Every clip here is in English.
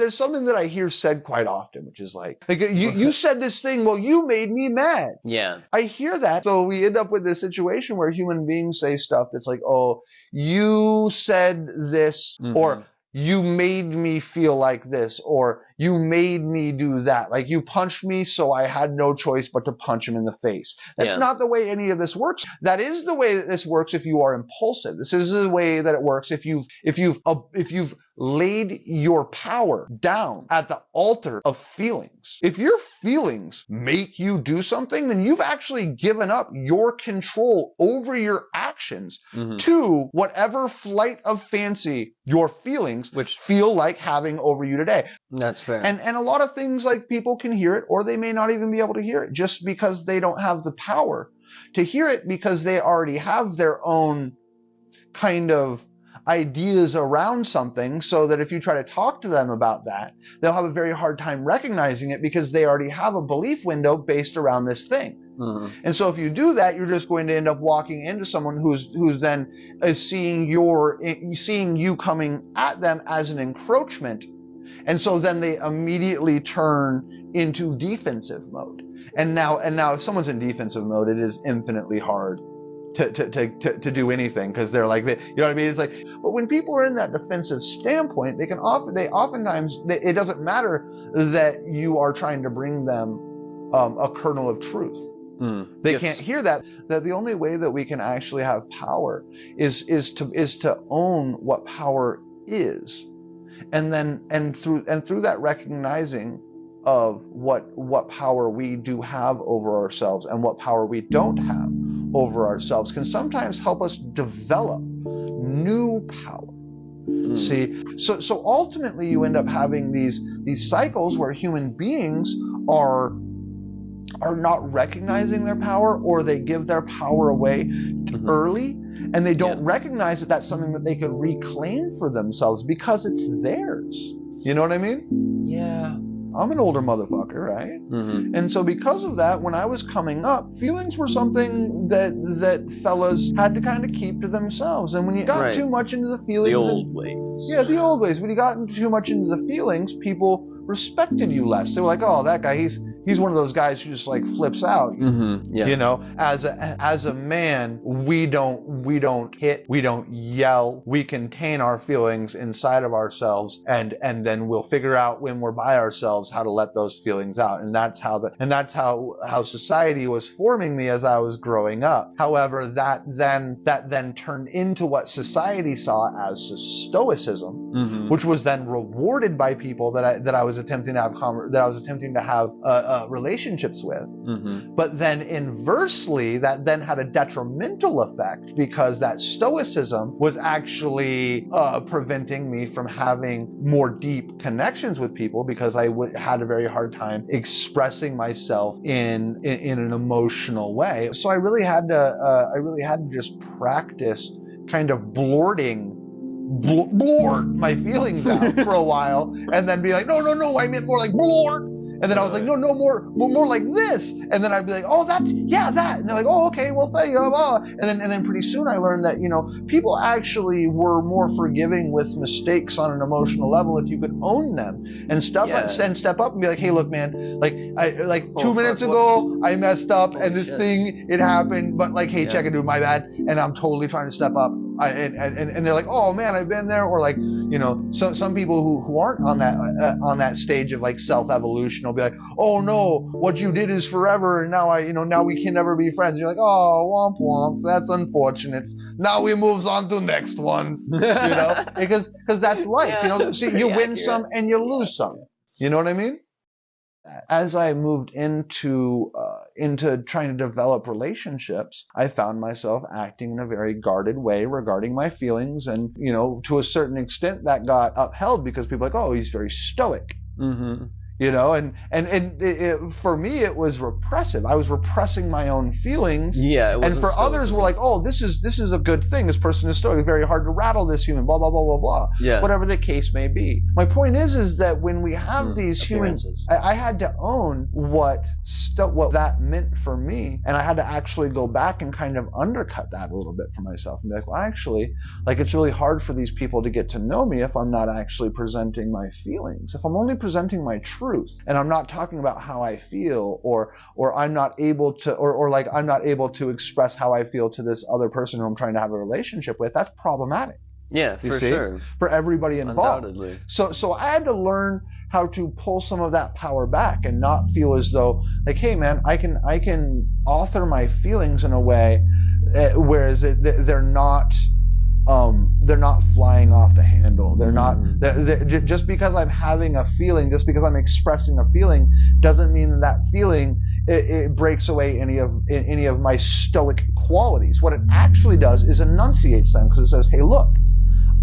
there's something that I hear said quite often, which is like you said this thing, well, you made me mad. Yeah. I hear that. So we end up with this situation where human beings say stuff that's like, oh, you said this, or you made me feel like this, or you made me do that. Like, you punched me, so I had no choice but to punch him in the face. That's not the way any of this works. That is the way that this works if you are impulsive. This is the way that it works if you've laid your power down at the altar of feelings. If your feelings make you do something, then you've actually given up your control over your actions to whatever flight of fancy your feelings which feel like having over you today. That's fair. And a lot of things, like, people can hear it, or they may not even be able to hear it just because they don't have the power to hear it, because they already have their own kind of ideas around something, so that if you try to talk to them about that, they'll have a very hard time recognizing it because they already have a belief window based around this thing. And so if you do that, you're just going to end up walking into someone who's then is seeing you coming at them as an encroachment. And so then they immediately turn into defensive mode. And now if someone's in defensive mode, it is infinitely hard to do anything, because they're like, you know what I mean? It's like, but when people are in that defensive standpoint, oftentimes it doesn't matter that you are trying to bring them a kernel of truth. They can't hear that the only way that we can actually have power is to own what power is. And through that recognizing of what power we do have over ourselves and what power we don't have over ourselves can sometimes help us develop new power. See, so ultimately you end up having these cycles where human beings are not recognizing their power, or they give their power away early, and they don't recognize that that's something that they could reclaim for themselves because it's theirs. You know what I mean? Yeah. I'm an older motherfucker, right? And so because of that, when I was coming up, feelings were something that fellas had to kind of keep to themselves. And when you got too much into the feelings... The old ways. Yeah, the old ways. When you got too much into the feelings, people respected you less. They were like, oh, that guy, he's one of those guys who just like flips out. You know, as a man, we don't hit, we don't yell, we contain our feelings inside of ourselves, and then we'll figure out when we're by ourselves how to let those feelings out. And that's how society was forming me as I was growing up. However, that then turned into what society saw as stoicism, which was then rewarded by people that I was attempting to have relationships with. But then inversely, that then had a detrimental effect, because that stoicism was actually preventing me from having more deep connections with people, because I had a very hard time expressing myself in an emotional way. So I really had to just practice kind of blort my feelings out for a while, and then be like, no, I meant more like blort. And then I was like, no, more like this. And then I'd be like, oh, that. And they're like, oh, okay, well, thank you. And then pretty soon I learned that, people actually were more forgiving with mistakes on an emotional level if you could own them and step up and be like, hey, look, man, like 2 minutes ago I messed up and this thing, it happened, but like, hey, check it, dude, my bad. And I'm totally trying to step up. And they're like, oh man, I've been there. Or like, so some people who aren't on that stage of like self-evolution will be like, oh no, what you did is forever, and now we can never be friends. And you're like, oh, womp womps, that's unfortunate. Now we moves on to next ones, because that's life. See, you win some and you lose some. You know what I mean? As I moved into trying to develop relationships, I found myself acting in a very guarded way regarding my feelings, and to a certain extent that got upheld because people are like, oh, he's very stoic. For me, it was repressive. I was repressing my own feelings. Yeah, and for others, were like, oh, this is a good thing. This person is stoic. It's very hard to rattle this human. Blah blah blah blah blah. Yeah. Whatever the case may be. My point is that when we have these humans, I had to own what that meant for me, and I had to actually go back and kind of undercut that a little bit for myself and be like, well, actually, like it's really hard for these people to get to know me if I'm not actually presenting my feelings. If I'm only presenting my truth and I'm not talking about how I feel, or I'm not able to, or like I'm not able to express how I feel to this other person who I'm trying to have a relationship with, that's problematic. Yeah, for sure. For everybody involved. Undoubtedly. So I had to learn how to pull some of that power back and not feel as though like, hey man, I can author my feelings in a way, whereas they're not flying off the handle. They're not. Just because I'm having a feeling, just because I'm expressing a feeling, doesn't mean that feeling it breaks away any of my stoic qualities. What it actually does is enunciates them, because it says, hey, look,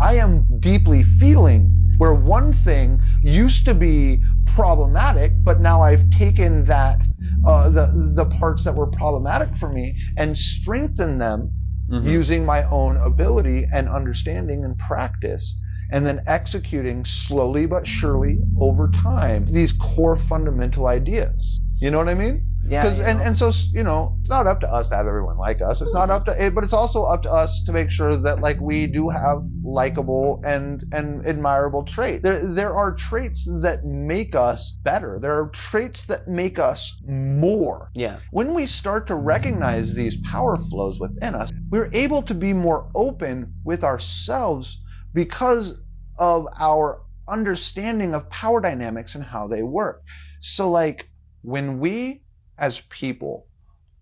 I am deeply feeling, where one thing used to be problematic, but now I've taken that the parts that were problematic for me and strengthened them. Using my own ability and understanding and practice, and then executing slowly but surely over time these core fundamental ideas. You know what I mean? Yeah. And so it's not up to us to have everyone like us. It's not up to, but it's also up to us to make sure that like we do have likable and admirable traits. There are traits that make us better. There are traits that make us more. Yeah. When we start to recognize these power flows within us, we're able to be more open with ourselves because of our understanding of power dynamics and how they work. So like when we as people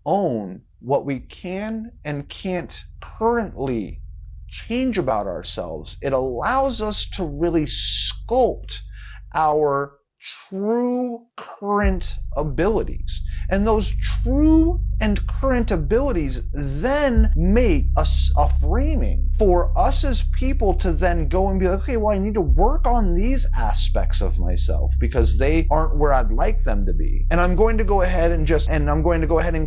own what we can and can't currently change about ourselves, it allows us to really sculpt our true current abilities. And those true and current abilities then make a framing for us as people to then go and be like, okay, well, I need to work on these aspects of myself because they aren't where I'd like them to be. And I'm going to go ahead and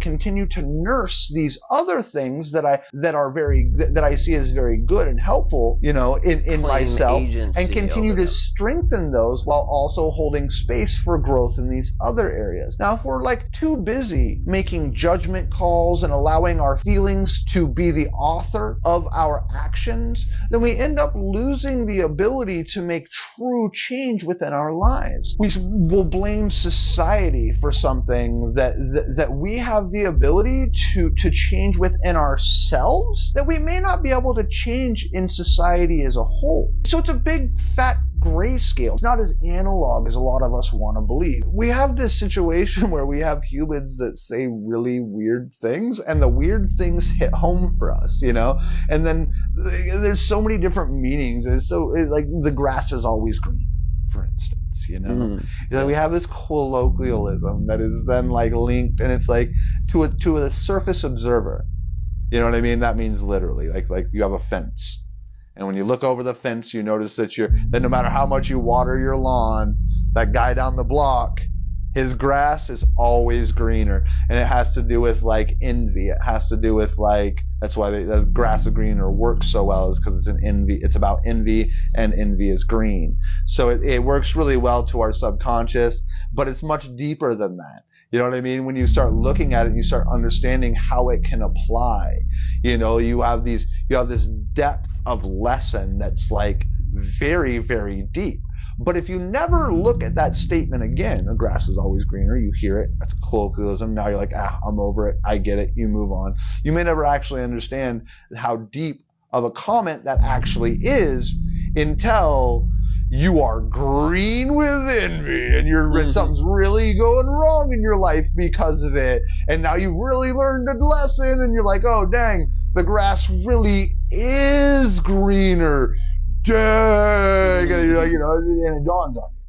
continue to nurse these other things that I see as very good and helpful, in myself, and continue to strengthen those while also holding space for growth in these other areas. Now, if we're like too busy making judgment calls and allowing our feelings to be the author of our actions, then we end up losing the ability to make true change within our lives. We will blame society for something that we have the ability to change within ourselves that we may not be able to change in society as a whole. So it's a big fat grayscale. It's not as analog as a lot of us want to believe. We have this situation where we have humans that say really weird things, and the weird things hit home for us, and then there's so many different meanings. It's like the grass is always green, for instance, we have this colloquialism that is then like linked, and it's like to a surface observer, you know what I mean? That means literally like you have a fence. And when you look over the fence, you notice that no matter how much you water your lawn, that guy down the block, his grass is always greener. And it has to do with like envy. It has to do with like, that's why the grass is greener works so well, is because it's about envy, and envy is green. So it works really well to our subconscious, but it's much deeper than that. You know what I mean? When you start looking at it, you start understanding how it can apply. You have this depth of lesson that's like very, very deep. But if you never look at that statement again, the grass is always greener, you hear it, that's a colloquialism, now you're like, I'm over it, I get it, you move on. You may never actually understand how deep of a comment that actually is until you are green with envy and something's really going wrong in your life because of it. And now you've really learned a lesson, and you're like, oh, dang, the grass really is greener. Dang. And you're like, and it dawns on you.